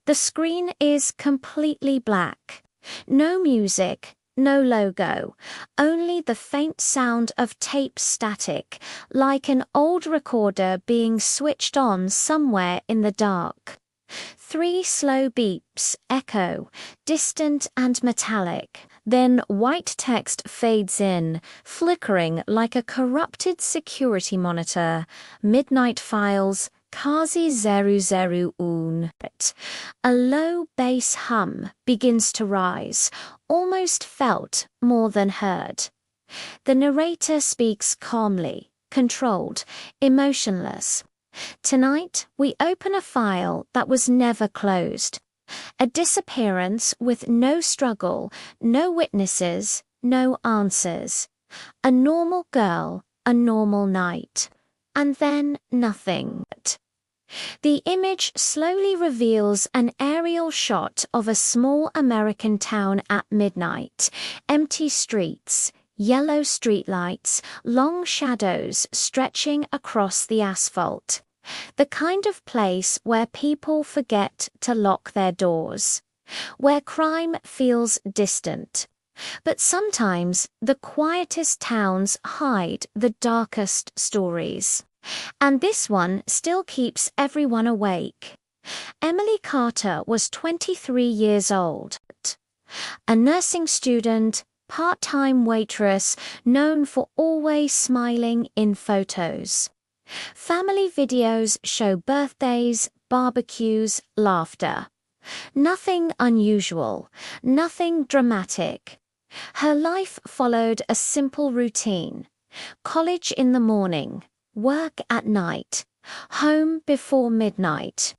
The screen is completely black. No music, no logo, only the faint sound of tape static, like an old recorder being switched on somewhere in the dark. 3 slow beeps echo, distant and metallic. Then white text fades in, flickering like a corrupted security monitor. Midnight files, Kazi 001. A low bass hum begins to rise, almost felt more than heard. The narrator speaks calmly, controlled, emotionless. Tonight, we open a file that was never closed. A disappearance with no struggle, no witnesses, no answers. A normal girl, a normal night. And then nothing. The image slowly reveals an aerial shot of a small American town at midnight. Empty streets, yellow streetlights, long shadows stretching across the asphalt. The kind of place where people forget to lock their doors. Where crime feels distant. But sometimes the quietest towns hide the darkest stories. And this one still keeps everyone awake. Emily Carter was 23 years old. A nursing student, part-time waitress, known for always smiling in photos. Family videos show birthdays, barbecues, laughter. Nothing unusual, nothing dramatic. Her life followed a simple routine. College in the morning, work at night, home before midnight.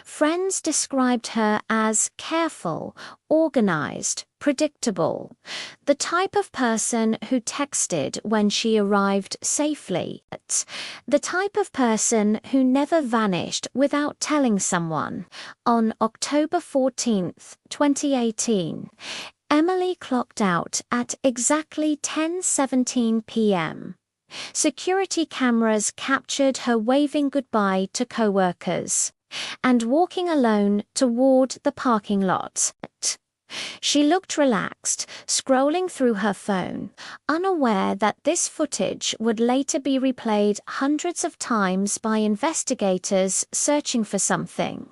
Friends described her as careful, organized, predictable, the type of person who texted when she arrived safely, the type of person who never vanished without telling someone. On October 14, 2018, Emily clocked out at exactly 10:17 p.m. Security cameras captured her waving goodbye to co-workers and walking alone toward the parking lot. She looked relaxed, scrolling through her phone, unaware that this footage would later be replayed hundreds of times by investigators searching for something,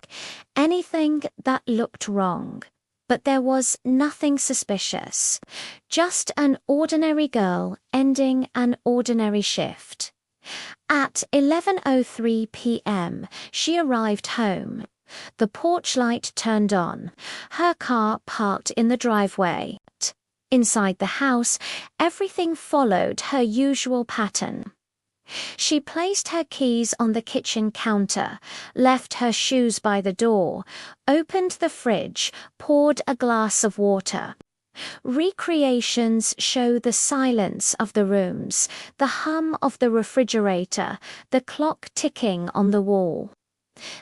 anything that looked wrong. But there was nothing suspicious, just an ordinary girl ending an ordinary shift. At 11:03 p.m., she arrived home. The porch light turned on, her car parked in the driveway. Inside the house, everything followed her usual pattern. She placed her keys on the kitchen counter, left her shoes by the door, opened the fridge, poured a glass of water. Recreations show the silence of the rooms, the hum of the refrigerator, the clock ticking on the wall.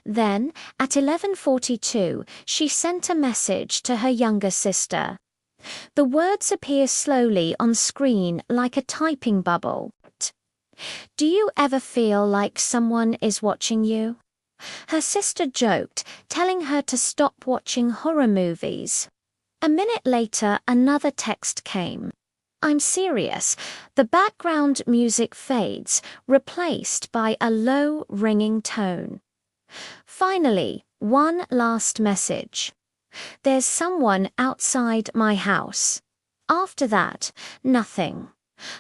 Then, at 11:42, she sent a message to her younger sister. The words appear slowly on screen like a typing bubble. Do you ever feel like someone is watching you? Her sister joked, telling her to stop watching horror movies. A minute later, another text came. I'm serious. The background music fades, replaced by a low, ringing tone. Finally, one last message. There's someone outside my house. After that, nothing.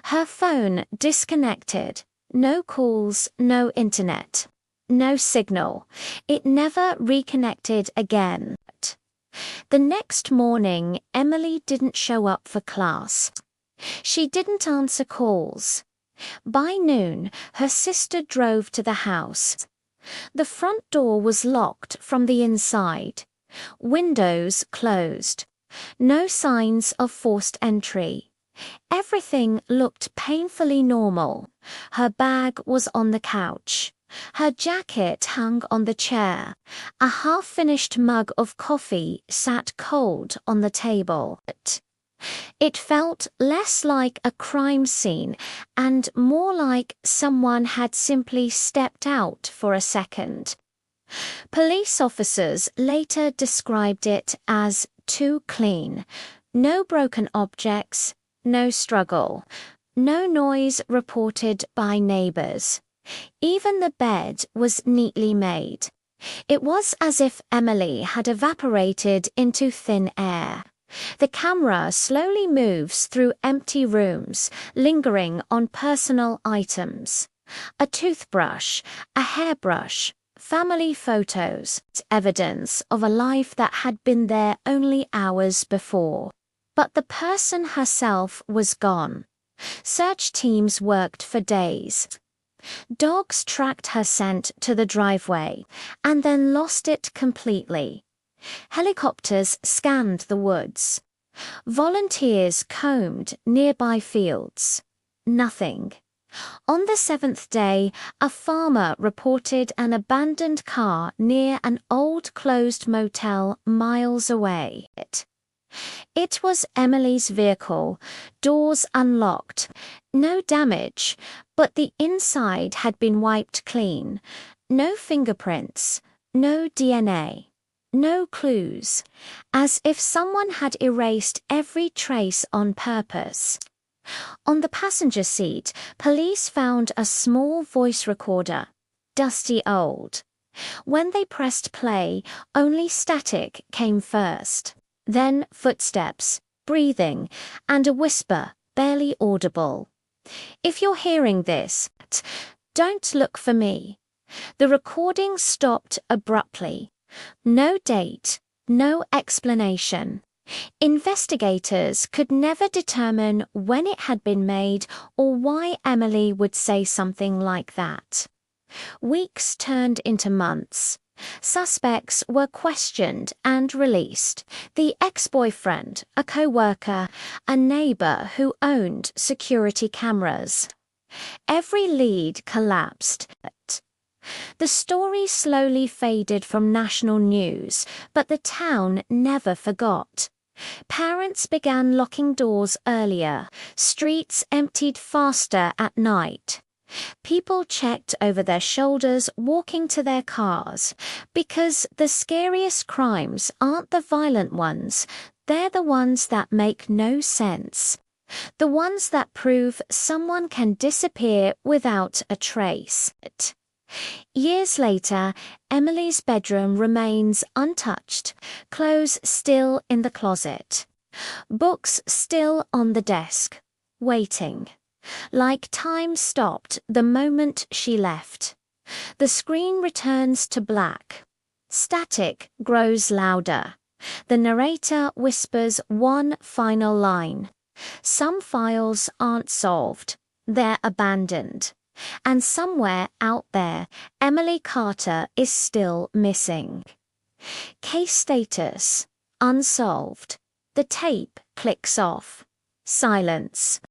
Her phone disconnected. No calls, no internet. No signal. It never reconnected again. The next morning, Emily didn't show up for class. She didn't answer calls. By noon, her sister drove to the house. The front door was locked from the inside. Windows closed. No signs of forced entry. Everything looked painfully normal. Her bag was on the couch. Her jacket hung on the chair. A half-finished mug of coffee sat cold on the table. It felt less like a crime scene and more like someone had simply stepped out for a second. Police officers later described it as too clean. No broken objects, no struggle, no noise reported by neighbors. Even the bed was neatly made. It was as if Emily had evaporated into thin air. The camera slowly moves through empty rooms, lingering on personal items. A toothbrush, a hairbrush, family photos, evidence of a life that had been there only hours before. But the person herself was gone. Search teams worked for days. Dogs tracked her scent to the driveway and then lost it completely. Helicopters scanned the woods. Volunteers combed nearby fields. Nothing. On the seventh day, a farmer reported an abandoned car near an old closed motel miles away. It was Emily's vehicle, doors unlocked, no damage, but the inside had been wiped clean. No fingerprints, no DNA, no clues, as if someone had erased every trace on purpose. On the passenger seat, police found a small voice recorder, dusty old. When they pressed play, only static came first. Then footsteps, breathing, and a whisper, barely audible. If you're hearing this, don't look for me. The recording stopped abruptly. No date, no explanation. Investigators could never determine when it had been made or why Emily would say something like that. Weeks turned into months. Suspects were questioned and released. The ex-boyfriend, a co-worker, a neighbor who owned security cameras. Every lead collapsed. The story slowly faded from national news, but the town never forgot. Parents began locking doors earlier. Streets emptied faster at night. People checked over their shoulders walking to their cars, because the scariest crimes aren't the violent ones, they're the ones that make no sense. The ones that prove someone can disappear without a trace. Years later, Emily's bedroom remains untouched, clothes still in the closet, books still on the desk, waiting. Like time stopped the moment she left. The screen returns to black. Static grows louder. The narrator whispers one final line. Some files aren't solved. They're abandoned. And somewhere out there, Emily Carter is still missing. Case status: unsolved. The tape clicks off. Silence.